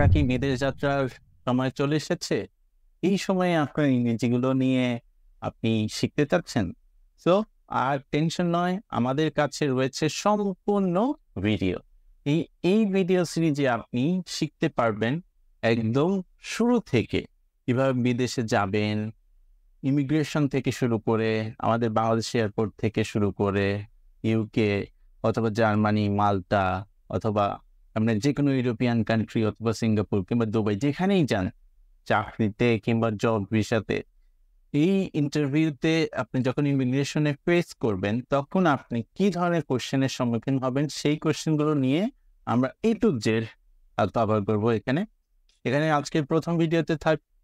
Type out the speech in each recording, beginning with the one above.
আপনার কি বিদেশ যাত্রার সময় চলে এসেছে? এই সময়ে আপনার ইংরেজিগুলো নিয়ে আপনি শিখতে চাচ্ছেন? সো আর টেনশন নয়, আমাদের কাছে রয়েছে সম্পূর্ণ ভিডিও। এই এই ভিডিও সিরিজে আপনি শিখতে পারবেন একদম শুরু থেকে কিভাবে বিদেশে যাবেন, ইমিগ্রেশন থেকে শুরু করে, আমাদের বাংলাদেশ এয়ারপোর্ট থেকে শুরু করে, ইউকে অথবা জার্মানি, মাল্টা অথবা আপনার যেকোনো ইউরোপিয়ান কান্ট্রি অথবা সিঙ্গাপুর কিংবা দুবাই, যেখানেই যান চাকরিতে কিংবা জব ভিসাতে, এই ইন্টারভিউতে আপনি যখন ইমিগ্রেশনে ফেস করবেন, তখন আপনি কি ধরনের কোশ্চেনের সম্মুখীন হবেন, সেই কোশ্চেনগুলো নিয়ে আমরা A to Z কভার করবো এখানে। আজকের প্রথম ভিডিওতে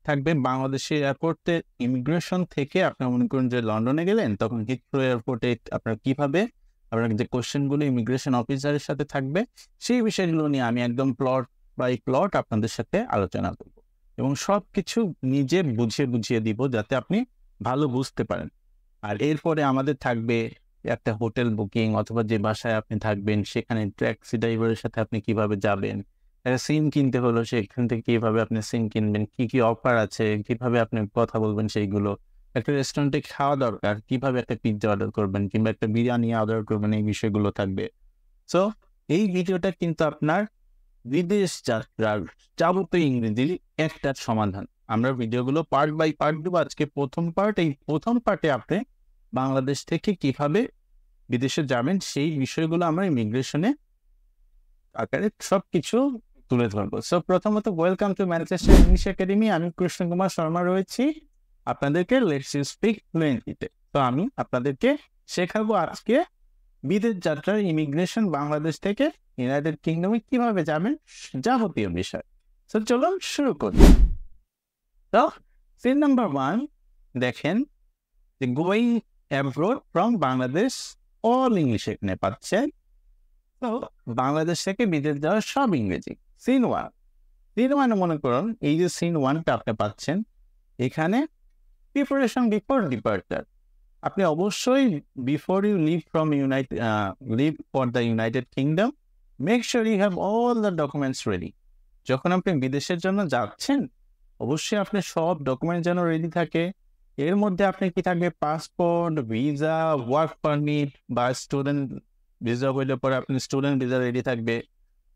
থাকবে বাংলাদেশের এয়ারপোর্টে ইমিগ্রেশন থেকে আপনার মনে করুন যে লন্ডনে গেলেন, তখন হিথ্রো এয়ারপোর্টে আপনার কিভাবে আপনার যে কোশ্চেনগুলো ইমিগ্রেশন অফিসারের সাথে থাকবে, সেই বিষয়গুলো নিয়ে আমি একদম প্লট বাই প্লট আপনাদের সাথে আলোচনা করব এবং সবকিছু নিজে বুঝিয়ে দিব যাতে আপনি ভালো বুঝতে পারেন। আর এরপরে আমাদের থাকবে একটা হোটেল বুকিং অথবা যে বাসায় আপনি থাকবেন সেখানে ট্যাক্সি ড্রাইভারের সাথে আপনি কিভাবে যাবেন, একটা সিম কিনতে হলো সেখান থেকে কিভাবে আপনি সিম কিনবেন, কি কি অফার আছে, কিভাবে আপনি কথা বলবেন সেইগুলো, একটা রেস্টুরেন্টে খাওয়া দরকার কিভাবে একটা পিৎজা অর্ডার করবেন কিংবা একটা বিরিয়ানি অর্ডার করবেন, এই বিষয়গুলো থাকবে। সো এই ভিডিওটা কিন্তু আপনার বিদেশ যাত্রার যাবতীয় ইংরেজির একটা সমাধান। আমরা ভিডিওগুলো পার্ট বাই পার্ট দেবো। আজকে প্রথম পার্ট, এই প্রথম পার্টে আপনি বাংলাদেশ থেকে কিভাবে বিদেশে যাবেন সেই বিষয়গুলো আমরা ইমিগ্রেশনে আকারে সবকিছু তুলে ধরবো। সো প্রথমত welcome to Manchester English academy. আমি কৃষ্ণ কুমার শর্মা রয়েছি আপনাদেরকে লেটস ইউ স্পিক ফ্লুয়েন্টলিতে। তো আমি আপনাদেরকে শেখাবো আজকে বিদেশ যাত্রার ইমিগ্রেশন, বাংলাদেশ থেকে ইউনাইটেড কিংডমে কিভাবে যাবেন যাবতীয় বিষয়। তো চলুন শুরু করি। তো সিন নাম্বার 1 দেখেন যে going abroad from Bangladesh, all English এখানে পাচ্ছেন। তো বাংলাদেশ থেকে বিদেশ যাওয়ার সব ইংরেজি। সিন 1 মনে করুন এই যে সিন 1টা আপনি পাচ্ছেন, এখানে প্রিপারেশন বিফোর ডিপার্চার। আপনি অবশ্যই before you leave for the United Kingdom, make sure you have all the documents ready. যখন আপনি বিদেশের জন্য যাচ্ছেন অবশ্যই আপনার সব ডকুমেন্ট যেন রেডি থাকে। এর মধ্যে আপনি কি থাকবে, পাসপোর্ট, ভিসা, ওয়ার্ক পারমিট বা স্টুডেন্ট ভিসা হইলে পরে আপনি স্টুডেন্ট ভিসা রেডি থাকবে,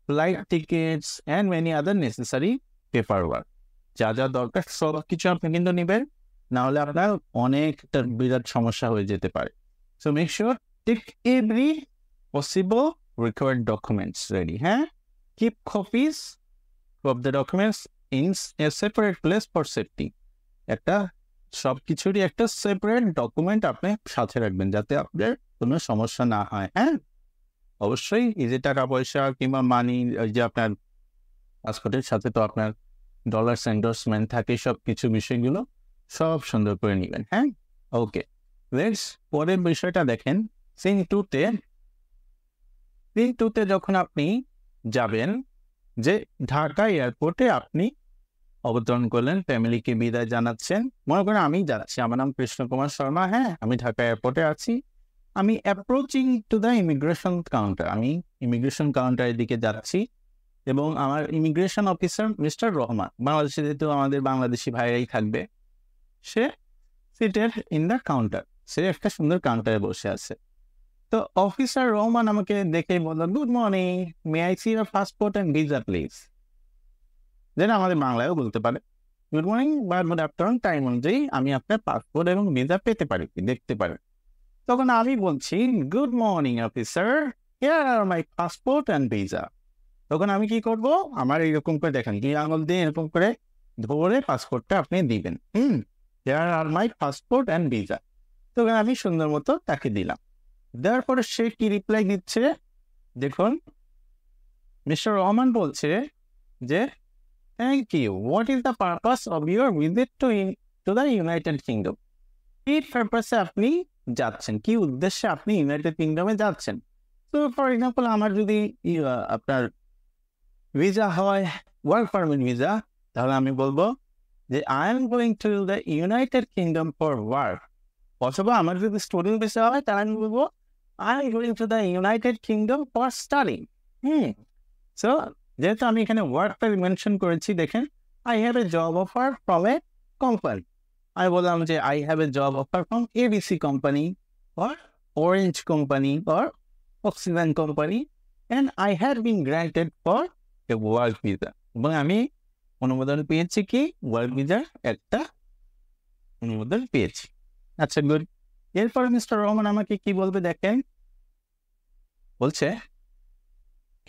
flight tickets and many other necessary paper work. যা যা দরকার সব কিছু আপনি কিন্তু নেবেন, নাহলে আপনার অনেকটা বিরাট সমস্যা হয়ে যেতে পারে। So make sure take every possible required documents ready. হ্যাঁ, keep copies of the documents in a separate place for safety. একটা সব কিছুরই একটা সেপারেট ডকুমেন্ট আপনি সাথে রাখবেন যাতে আপনার কোনো সমস্যা না হয়। হ্যাঁ, অবশ্যই এই যে টাকা পয়সা কিংবা মানি, যে আপনার পাসপোর্টের সাথে তো আপনার ডলার্স এন্ডোর্সমেন্ট থাকে, সব কিছু বিষয়গুলো সব সুন্দর করে নেবেন। হ্যাঁ, ওকে, লেটস পরের বিষয়টা দেখেন। সিন 2তে যখন আপনি যাবেন, যে ঢাকা এয়ারপোর্টে আপনি অবতরণ করলেন, ফ্যামিলিকে বিদায় জানাচ্ছেন। মনে করেন আমি যাচ্ছি, আমার নাম কৃষ্ণ কুমার শর্মা। হ্যাঁ, আমি ঢাকা এয়ারপোর্টে আছি, আমি approaching to the immigration counter. আমি ইমিগ্রেশন কাউন্টারের দিকে যাচ্ছি এবং আমার ইমিগ্রেশন অফিসার মিস্টার রহমান, বাংলাদেশে যেহেতু আমাদের বাংলাদেশি ভাইরাই থাকবে, সে সিটেড ইন দ্য কাউন্টার, সে একটা সুন্দর কাউন্টারে বসে আছে। তো অফিসার রহমান আমাকে দেখে বলল, good morning, May I see your passport and visa please. যেটা আমাদের বাংলায়ও বলতে পারে গুড মর্নিং বা গুড আফটারনুন, টাইম অনুযায়ী আমি আপনার পাসপোর্ট এবং ভিসা পেতে পারি কি, দেখতে পারি। তখন আমি বলছি, good morning officer, here are my passport and visa. তখন আমি কি করব, আমার এরকম করে দেখেন, দুই আঙুল দিয়ে এরকম করে ধরে পাসপোর্টটা আপনি দিবেন। Here are my passport and visa. তখন আমি সুন্দর মতো তাকে দিলাম। দেওয়ার পরে সে কি রিপ্লাই দিচ্ছে দেখুন, মিস্টার রহমান বলছে যে thank you, what is the purpose of your visit to the United Kingdom. কি পারপাসে আপনি যাচ্ছেন, কি উদ্দেশ্যে আপনি ইউনাইটেড কিংডমে যাচ্ছেন। তো ফর এক্সাম্পল আমার যদি আপনার ভিসা হয় ওয়ার্ক পারমিট ভিসা, তাহলে আমি বলবো যে I am going to the United kingdom for work. অথবা আমার যদি স্টুডেন্ট ভিসা হয় তাহলে আমি বলবো I am going to the United kingdom for study. So যেহেতু আমি এখানে ওয়ার্কটা মেনশন করেছি, দেখেন I have a job offer from a company. আমি বললাম যে I have a job offer from ABC company or orange company or oxygen company and I have been granted for a work visa. এবং আমি অনুমোদন পেয়েছি কি work ভিসার একটা অনুমোদন পেয়েছি। আচ্ছা গুড। এরপর মিস্টার রহমান আমাকে কি বলবে দেখেন, বলছে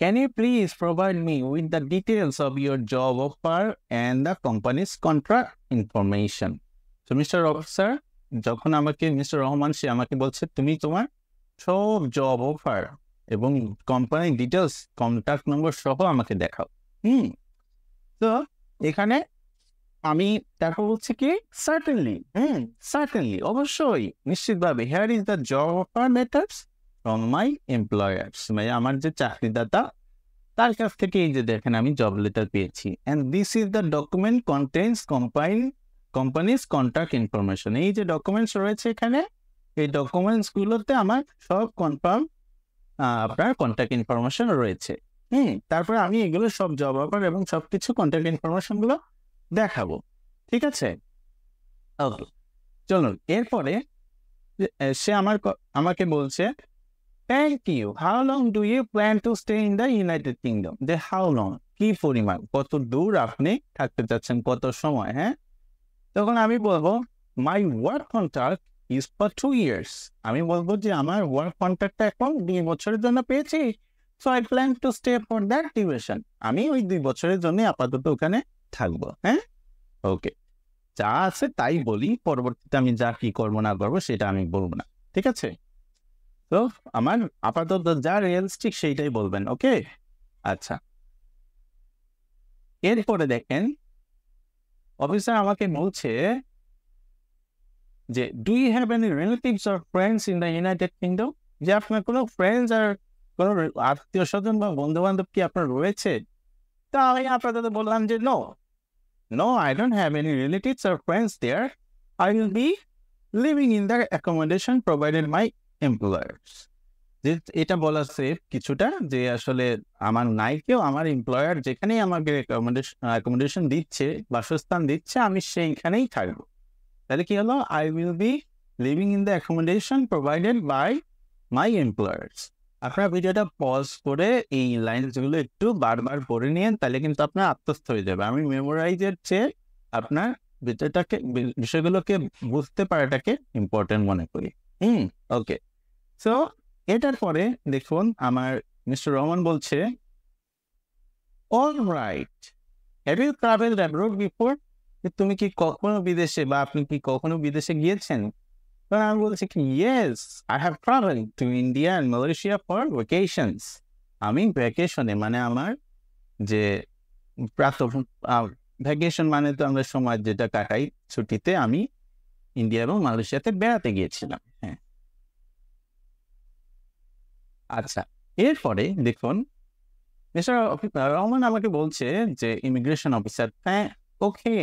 can you please provide me with the details of your job offer and the company's contract information? So Mr. Officer, যখন আমাকে মিস্টার রহমান সে আমাকে বলছে তুমি তোমার সব জব অফার এবং কোম্পানি ডিটেলস কন্ট্যাক্ট নম্বর সহ আমাকে দেখাও। তো এখানে আমি তারপর বলছি কি সার্টেনলি, সার্টেনলি অবশ্যই নিশ্চিতভাবে here is the job offer letters from my employers, মানে আমার যে চাকরিদাতা তার কাছ থেকে এই যে দেখেন আমি জব লেটার পেয়েছি। And this is the document contains company's contact information. এই যে ডকুমেন্টস রয়েছে এখানে, এই ডকুমেন্টস গুলোতে আমার সব কনফার্ম আপনার কন্ট্যাক্ট ইনফরমেশন রয়েছে। তারপরে আমি এগুলো সব জব অফার এবং সবকিছু কন্ট্যাক্ট ইনফরমেশন গুলো দেখাবো, ঠিক আছে? ওকে, চলুন এরপরে সে আমাকে বলছে thank you, how long do you plan to stay in the United Kingdom? যে হাউ লং কি পরিমাণ, কত দূর আপনি থাকতে চাচ্ছেন, কত সময়। হ্যাঁ, তখন আমি বলবো my work contract is for 2 years। আমি বলবো যে আমার ওয়ার্ক কন্ট্রাক্টটা এখন 2 বছরের জন্য পেয়েছি, so I plan to stay for that duration. আমি ওই 2 বছরের জন্য আপাতত ওখানে থাকবো। হ্যাঁ, ওকে, যা আছে তাই বলি, পরবর্তীতে আমি যা কি করবো না করবো সেটা আমি বলবো না, ঠিক আছে? তো আমার আপাতত যা রিয়েলিস্টিক সেইটাই বলবেন, ওকে? আচ্ছা, এরপরে দেখেন অফিসার আমাকে বলছে যে do you have any relatives or friends in the United Kingdom? যে আপনার কোনো ফ্রেন্ডস আর কোনো আত্মীয় স্বজন বা বন্ধু বান্ধব কি আপনার রয়েছে? তা আমি আপাতত বললাম যে No, I don't have any relatives or friends there. I will be living in the accommodation provided by employers. এটা বলা সেফ কিছুটা, যে আসলে আমার নাই কেউ, আমার এমপ্লয়ার যেখানেই আমাকে অ্যাকোমোডেশন দিচ্ছে, বাসস্থান দিচ্ছে, আমি সেইখানেই থাকবো। তাহলে কি হলো, I will be living in the accommodation provided by my employers. আপনার ভিডিওটা পজ করে এই লাইনগুলো একটু বারবার পড়ে নিন, তাহলে কিন্তু আপনার আত্মস্থ হয়ে যাবে। আমি মেমোরাইজের চেয়ে আপনার বিষয়গুলোকে বুঝতে পারাটাকে ইম্পর্টেন্ট মনে করি। ওকে, সো এটার পরে দেখুন আমার মিস্টার রহমান বলছে all right, have you travelled abroad before? তুমি কি কখনো বিদেশে বা আপনি কি কখনো বিদেশে গিয়েছেন? আমি বলছি কি yes, I have travel to India and Malaysia for vacations. আমি ভ্যাকেশনে মানে আমার যে ভ্যাকেশন মানে তো আমরা সময় যেটা কাটাই ছুটিতে, আমি ইন্ডিয়া এবং মালয়েশিয়াতে বেড়াতে গিয়েছিলাম। হ্যাঁ, আচ্ছা, এরপরে দেখুন মিস্টার রহমান আমাকে বলছে যে ইমিগ্রেশন অফিসার, হ্যাঁ ওকে,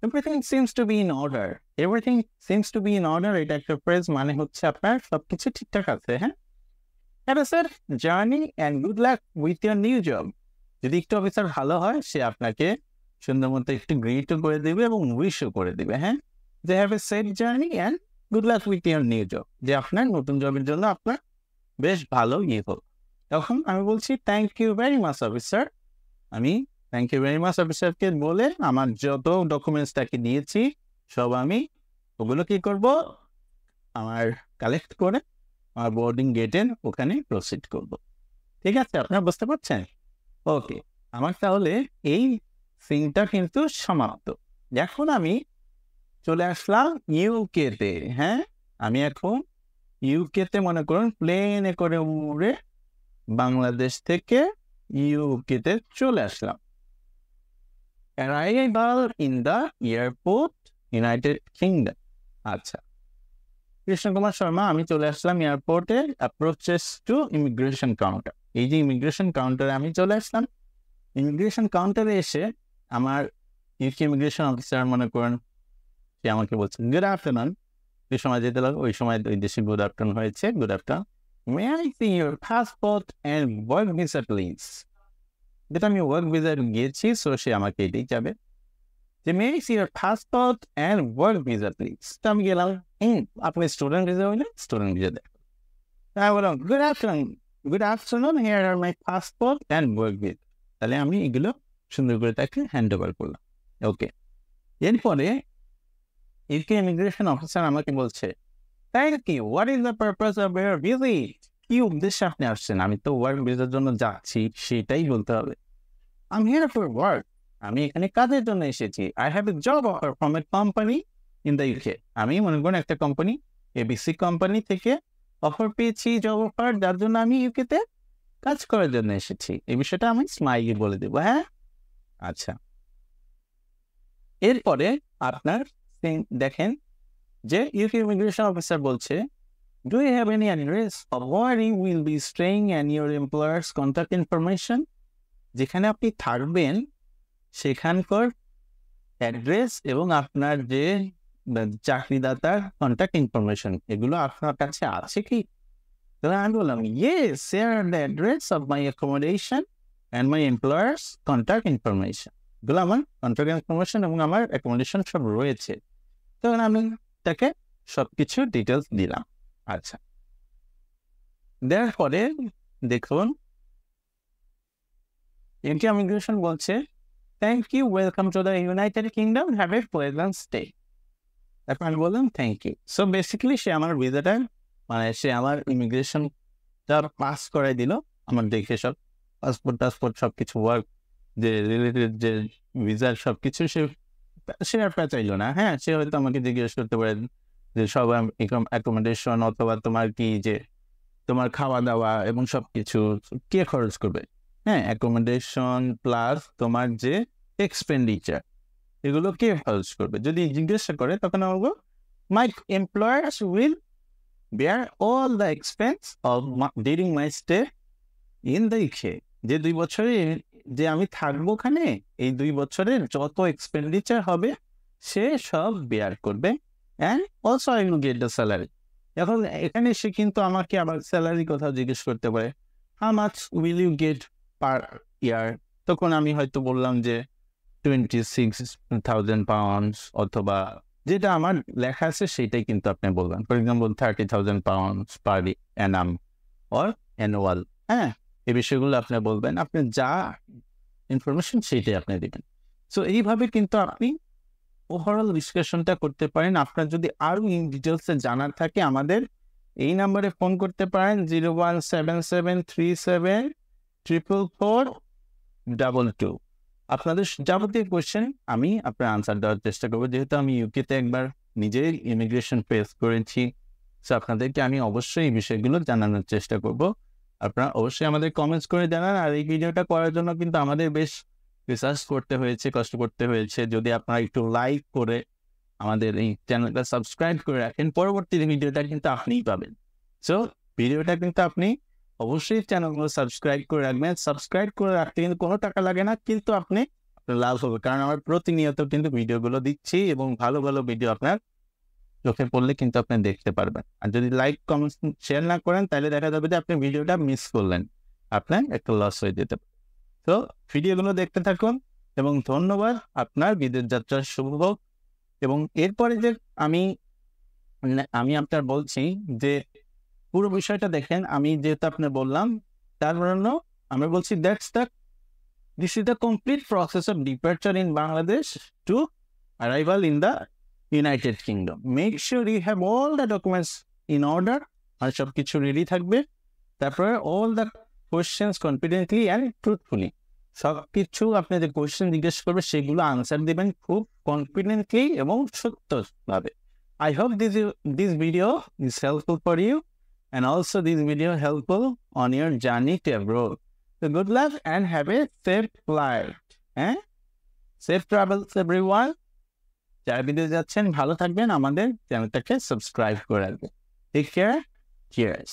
everything seems to be in order. Everything seems to be in order. এটা একটা ফ্রেজ, মানে হচ্ছে আপনার সবকিছু ঠিকঠাক আছে। হ্যাঁ, hello sir, journey and good luck with your new job. যদি একটু অফিসার ভালো হয়, সে আপনাকে সুন্দর মতো একটু গ্রিটও করে দেবে এবং উইশও করে দেবে। হ্যাঁ, they have a safe journey and good luck with your new job, যে আপনার নতুন জবের জন্য আপনার বেশ ভালো ইয়ে হোক। তখন আমি বলছি thank you very much officer. আমি থ্যাংক ইউ ভেরি মাচ অফিসারকে বলে আমার যত ডকুমেন্টস তাকে দিয়েছি সব আমি ওগুলো কি করব, আমার কালেক্ট করে আমার বোর্ডিং গেটের ওখানে প্রসিড করব। ঠিক আছে, আপনারা বুঝতে পারছেন? ওকে, আমার তাহলে এই সিনটা কিন্তু সমাপ্ত। এখন আমি চলে আসলাম ইউকেতে। হ্যাঁ, আমি এখন ইউকেতে মনে করুন প্লেনে করে উড়ে বাংলাদেশ থেকে ইউকেতে চলে আসলাম। Arrival in the airport, United Kingdom. আচ্ছা, কৃষ্ণ কুমার শর্মা, আমি চলে আসলাম এয়ারপোর্টে, অ্যাপ্রোচেস টু ইমিগ্রেশন কাউন্টার। এই যে ইমিগ্রেশন কাউন্টারে আমি চলে আসলাম। ইমিগ্রেশন কাউন্টারে এসে আমার ইউকে ইমিগ্রেশন অফিসার মনে করেন সে আমাকে বলছে গুড আফটারনুন। যে সময় যেতে লাগবে ওই সময় ওই দেশে গুড আফটারনুন হয়েছে, good afternoon, may I see your passport and work visa please? যেটা আমি ওয়ার্ক ভিসা গিয়েছি, সো সে আমাকে এটাই যাবে যে may see your passport and work visa please. তো আমি গেলাম, আপনি স্টুডেন্ট ভিসা হইলে স্টুডেন্ট ভিসা দেখ। আমি বললাম good afternoon, here are my passport and work visa. তাহলে আমি এগুলো সুন্দর করে তাকে হ্যান্ড ওভার করলাম। ওকে, এরপরে ইউকে ইমিগ্রেশন অফিসার আমাকে বলছে, thank you, what is the purpose of your visit? কি উদ্দেশ্যে আপনি আসছেন? আমি তো ওয়ার্ক ভিসার জন্য যাচ্ছি, সেটাই বলতে হবে। I am here for work, আমি এখানে কাজের জন্য এসেছি। I have a job offer from a company in the UK. আমি মনে করেন একটা কোম্পানি, এবিসি কোম্পানি থেকে অফার পেয়েছি, জব অফার, যার জন্য আমি ইউকেতে কাজ করার জন্য এসেছি। এই বিষয়টা আমি স্মাইলি বলে দেবো। হ্যাঁ, আচ্ছা। এরপরে আপনার দেখেন যে ইউকে ইমিগ্রেশন অফিসার বলছে, do you have any address of where you will be staying and your employer's contact information? যেখানে আপনি থাকবেন সেখানকার অ্যাড্রেস এবং আপনার যে চাকরিদাতার কন্ট্যাক্ট ইনফরমেশন, এগুলো আপনার কাছে আছে কি? তাহলে আমি বললাম, yes, share the address of my accommodation and my employers contact information. এগুলো আমার কন্ট্যাক্ট ইনফরমেশন এবং আমার অ্যাকোমোডেশন সব রয়েছে। তখন আমি তাকে সবকিছু ডিটেলস দিলাম। আচ্ছা, দেওয়ার পরে দেখুন ইউকে ইমিগ্রেশন বলছে, thank you, welcome to the United Kingdom, have a pleasant stay. তারপর আমি বললাম থ্যাংক ইউ। সো বেসিক্যালি সে আমার ভিসাটা, মানে সে আমার ইমিগ্রেশনটা পাস করাই দিল। আমার দেখে সব পাসপোর্ট সব কিছু ওয়ার্ক যে রিলেটেড যে ভিসার সব কিছু সে আর চাইলো না। হ্যাঁ, সে হয়তো আমাকে জিজ্ঞেস করতে পারে যে সব অ্যাকোমোডেশন অথবা তোমার কি যে তোমার খাওয়া দাওয়া এবং সব কিছু কে খরচ করবে। হ্যাঁ, অ্যাকোমোডেশন প্লাস তোমার যে এক্সপেন্ডিচার, এগুলো কে খরচ করবে? যদি জিজ্ঞাসা করে তখন আমি বলবো, my employers will bear all the expense of during my stay in the UK. যে 2 বছরে যে আমি থাকবো ওখানে, এই 2 বছরের যত এক্সপেন্ডিচার হবে সে সব বেয়ার করবে, and also I will get the salary. এখন এখানে সে কিন্তু আমাকে আবার স্যালারি কথা জিজ্ঞেস করতে পারে, how much will you get per year? তখন আমি হয়তো বললাম যে 26,000 পাউন্ডস, অথবা যেটা আমার লেখা আছে সেটাই কিন্তু আপনি বলবেন। For example 30,000 pounds per Anam or annual. হ্যাঁ, এই বিষয়গুলো আপনি বলবেন, আপনি যা ইনফরমেশন সেইটাই আপনি দেবেন। সো এইভাবে কিন্তু আপনি ওভারঅল ডিসকাশনটা করতে পারেন। আপনার যদি আরও ইন ডিটেলসে জানার থাকে আমাদের এই নাম্বারে ফোন করতে পারেন, 01773744422। আপনাদের যাবতীয় কোয়েশ্চেন আমি আপনার আনসার দেওয়ার চেষ্টা করবো, যেহেতু আমি ইউকেতে একবার নিজেই ইমিগ্রেশন ফেস করেছি। সো আপনাদেরকে আমি অবশ্যই এই বিষয়গুলো জানানোর চেষ্টা করব। আপনারা অবশ্যই আমাদের কমেন্টস করে জানান। আর এই ভিডিওটা করার জন্য কিন্তু আমাদের বেশ রিসার্চ করতে হয়েছে, কষ্ট করতে হয়েছে। যদি আপনারা একটু লাইক করে আমাদের এই চ্যানেলটা সাবস্ক্রাইব করে রাখেন, পরবর্তী ভিডিওটা কিন্তু আপনিই পাবেন। সো ভিডিওটা কিন্তু আপনি অবশ্যই চ্যানেলগুলো সাবস্ক্রাইব করে রাখবেন। সাবস্ক্রাইব করে রাখতে কিন্তু কোনো টাকা লাগে না, কিন্তু আপনার লাভ হবে, কারণ আমরা প্রতিনিয়ত কিন্তু ভিডিওগুলো দিচ্ছি এবং ভালো ভালো ভিডিও আপনার চোখে পড়লে কিন্তু আপনি দেখতে পারবেন। আর যদি লাইক কমেন্ট শেয়ার না করেন তাহলে দেখা যাবে যে আপনি ভিডিওটা মিস করলেন, আপনার একটা লস হয়ে যেতে পারে। তো ভিডিওগুলো দেখতে থাকুন এবং ধন্যবাদ। আপনার বিদেশ যাত্রার শুভ হোক। এবং এরপরে যে আমি আপনার বলছি যে পুরো বিষয়টা দেখেন, আমি যেহেতু আপনি বললাম তার জন্য আমরা বলছি this is the complete process of departure in Bangladesh to arrival in the United Kingdom. Make sure you have all the documents in order, আর সব কিছু রেডি থাকবে। তারপরে all the questions confidently and truthfully, সব কিছু আপনি যে question জিজ্ঞেস করবে সেগুলো আনসার দিবেন খুব কনফিডেন্টলি এবং সত্যভাবে। I hope this video is helpful for you, and also this video helpful on your journey to abroad. So good luck and have a safe flight. Safe travels everyone. যারা বিদেশ যাচ্ছেন ভালো থাকবেন, আমাদের চ্যানেলটাকে সাবস্ক্রাইব করে রাখবেন। Take care, cheers.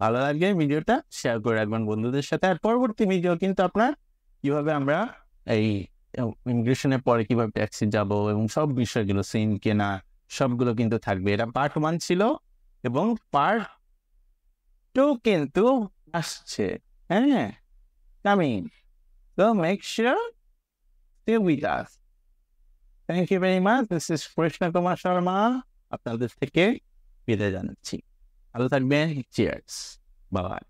ভালো লাগলে ভিডিওটা শেয়ার করে রাখবেন বন্ধুদের সাথে। আর পরবর্তী ভিডিও কিন্তু আপনার কিভাবে আমরা এই ইমিগ্রেশনের পরে কিভাবে ট্যাক্সি যাব এবং সব বিষয়গুলো, সিম কেনা, সবগুলো কিন্তু থাকবে। এটা পার্ট 1 ছিল এবং পার্ট 2 কিন্তু আসছে। হ্যাঁ, coming. So make sure stay with us. Thank you very much. This is Krishna Kumar Sharma. আপনাদের থেকে বিদায় জানাচ্ছি। ভালো থাকবেন। Cheers. Bye.